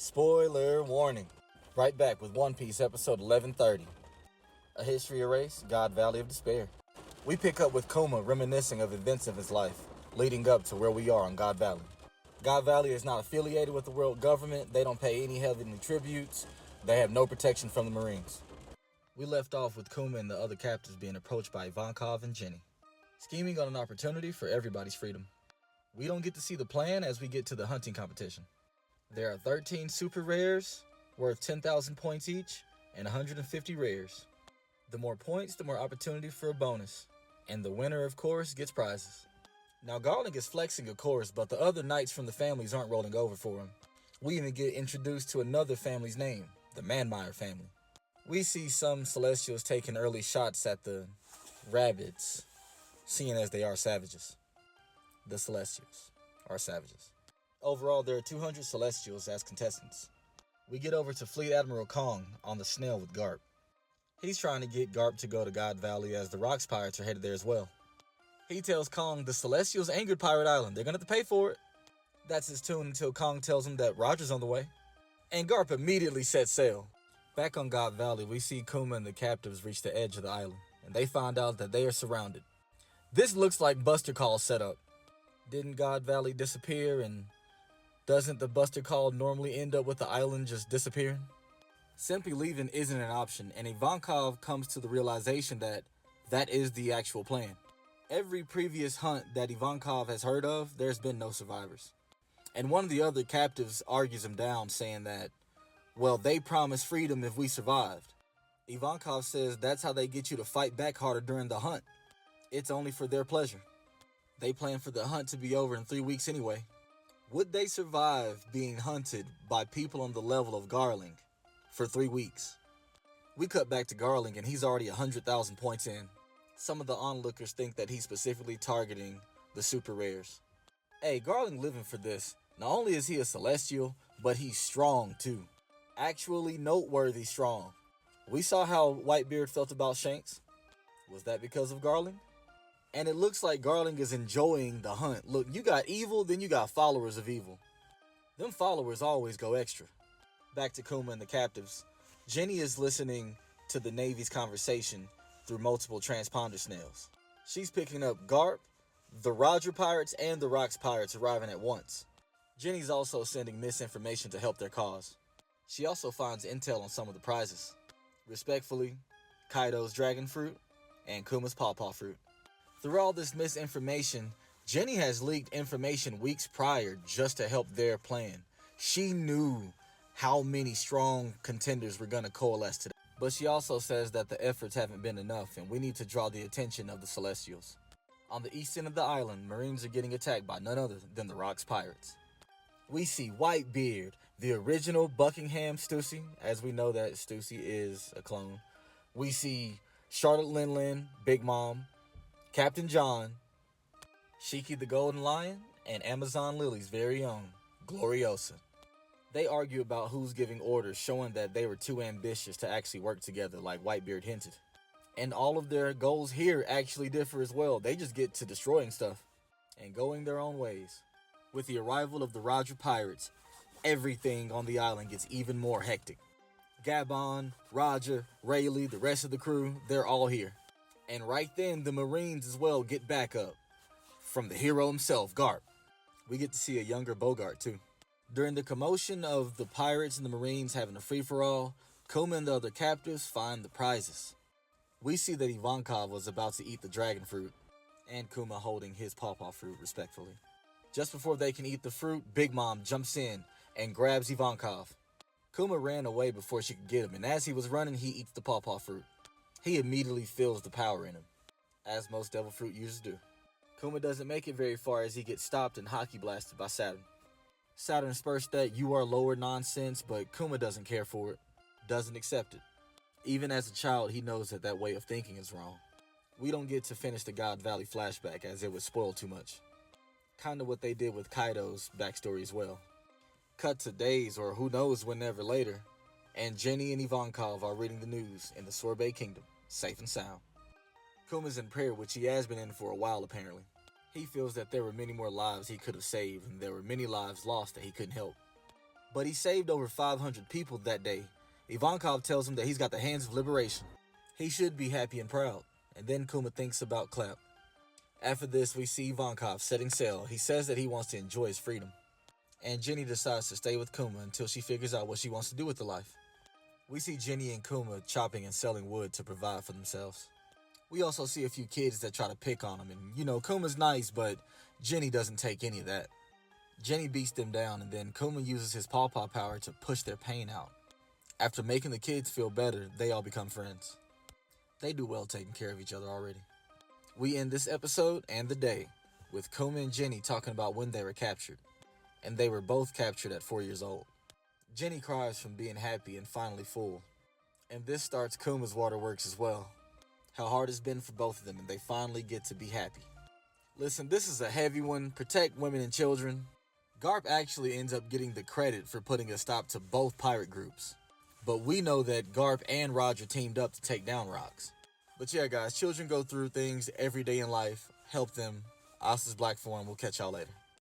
Spoiler warning. Right back with One Piece episode 1130. A history erased, God Valley of Despair. We pick up with Kuma reminiscing of events of his life, leading up to where we are on God Valley. God Valley is not affiliated with the world government, they don't pay any heavenly tributes, they have no protection from the Marines. We left off with Kuma and the other captives being approached by Ivankov and Jenny, scheming on an opportunity for everybody's freedom. We don't get to see the plan as we get to the hunting competition. There are 13 super rares, worth 10,000 points each, and 150 rares. The more points, the more opportunity for a bonus. And the winner, of course, gets prizes. Now, Garland is flexing, of course, but the other knights from the families aren't rolling over for him. We even get introduced to another family's name, the Manmeyer family. We see some Celestials taking early shots at the rabbits, seeing as they are savages. The Celestials are savages. Overall, there are 200 Celestials as contestants. We get over to Fleet Admiral Kong on the Snail with Garp. He's trying to get Garp to go to God Valley as the Rocks Pirates are headed there as well. He tells Kong the Celestials angered Pirate Island. They're going to have to pay for it. That's his tune until Kong tells him that Roger's on the way. And Garp immediately sets sail. Back on God Valley, we see Kuma and the captives reach the edge of the island, and they find out that they are surrounded. This looks like Buster Call setup. Didn't God Valley disappear, and doesn't the Buster Call normally end up with the island just disappearing? Simply leaving isn't an option, and Ivankov comes to the realization that that is the actual plan. Every previous hunt that Ivankov has heard of, there's been no survivors. And one of the other captives argues him down, saying that, well, they promised freedom if we survived. Ivankov says that's how they get you to fight back harder during the hunt. It's only for their pleasure. They plan for the hunt to be over in 3 weeks anyway. Would they survive being hunted by people on the level of Garling for 3 weeks? We cut back to Garling and he's already 100,000 points in. Some of the onlookers think that he's specifically targeting the super rares. Hey, Garling living for this. Not only is he a Celestial, but he's strong too. Actually noteworthy strong. We saw how Whitebeard felt about Shanks. Was that because of Garling? And it looks like Garling is enjoying the hunt. Look, you got evil, then you got followers of evil. Them followers always go extra. Back to Kuma and the captives. Jenny is listening to the Navy's conversation through multiple transponder snails. She's picking up Garp, the Roger Pirates, and the Rocks Pirates arriving at once. Jenny's also sending misinformation to help their cause. She also finds intel on some of the prizes. Respectfully, Kaido's Dragon Fruit and Kuma's Pawpaw Fruit. Through all this misinformation, Jenny has leaked information weeks prior just to help their plan. She knew how many strong contenders were going to coalesce today. But she also says that the efforts haven't been enough and we need to draw the attention of the Celestials. On the east end of the island, Marines are getting attacked by none other than the Rocks Pirates. We see Whitebeard, the original Buckingham Stussy, as we know that Stussy is a clone. We see Charlotte Linlin, Big Mom, Captain John, Shiki the Golden Lion, and Amazon Lily's very own, Gloriosa. They argue about who's giving orders, showing that they were too ambitious to actually work together like Whitebeard hinted. And all of their goals here actually differ as well. They just get to destroying stuff and going their own ways. With the arrival of the Roger Pirates, everything on the island gets even more hectic. Gabon, Roger, Rayleigh, the rest of the crew, they're all here. And right then, the Marines as well get back up. From the hero himself, Garp. We get to see a younger Bogart too. During the commotion of the pirates and the Marines having a free-for-all, Kuma and the other captives find the prizes. We see that Ivankov was about to eat the dragon fruit, and Kuma holding his pawpaw fruit respectfully. Just before they can eat the fruit, Big Mom jumps in and grabs Ivankov. Kuma ran away before she could get him, and as he was running, he eats the pawpaw fruit. He immediately feels the power in him, as most devil fruit users do. Kuma doesn't make it very far as he gets stopped and hockey blasted by Saturn. Saturn spurts that "you are lower" nonsense, but Kuma doesn't care for it, doesn't accept it. Even as a child, he knows that that way of thinking is wrong. We don't get to finish the God Valley flashback as it would spoil too much. Kinda what they did with Kaido's backstory as well. Cut to days, or who knows whenever later, and Jenny and Ivankov are reading the news in the Sorbet Kingdom, safe and sound. Kuma's in prayer, which he has been in for a while apparently. He feels that there were many more lives he could have saved, and there were many lives lost that he couldn't help. But he saved over 500 people that day. Ivankov tells him that he's got the hands of liberation. He should be happy and proud. And then Kuma thinks about Clap. After this, we see Ivankov setting sail. He says that he wants to enjoy his freedom. And Jenny decides to stay with Kuma until she figures out what she wants to do with her life. We see Jenny and Kuma chopping and selling wood to provide for themselves. We also see a few kids that try to pick on him, and Kuma's nice, but Jenny doesn't take any of that. Jenny beats them down, and then Kuma uses his pawpaw power to push their pain out. After making the kids feel better, they all become friends. They do well taking care of each other already. We end this episode and the day with Kuma and Jenny talking about when they were captured, and they were both captured at 4 years old. Jenny cries from being happy and finally full, and this starts Kuma's waterworks as well. How hard it's been for both of them, and they finally get to be happy. Listen, this is a heavy one. Protect women and children. Garp actually ends up getting the credit for putting a stop to both pirate groups. But we know that Garp and Roger teamed up to take down Rocks. But yeah, guys, children go through things every day in life. Help them. Asa's Black Forum. We'll catch y'all later.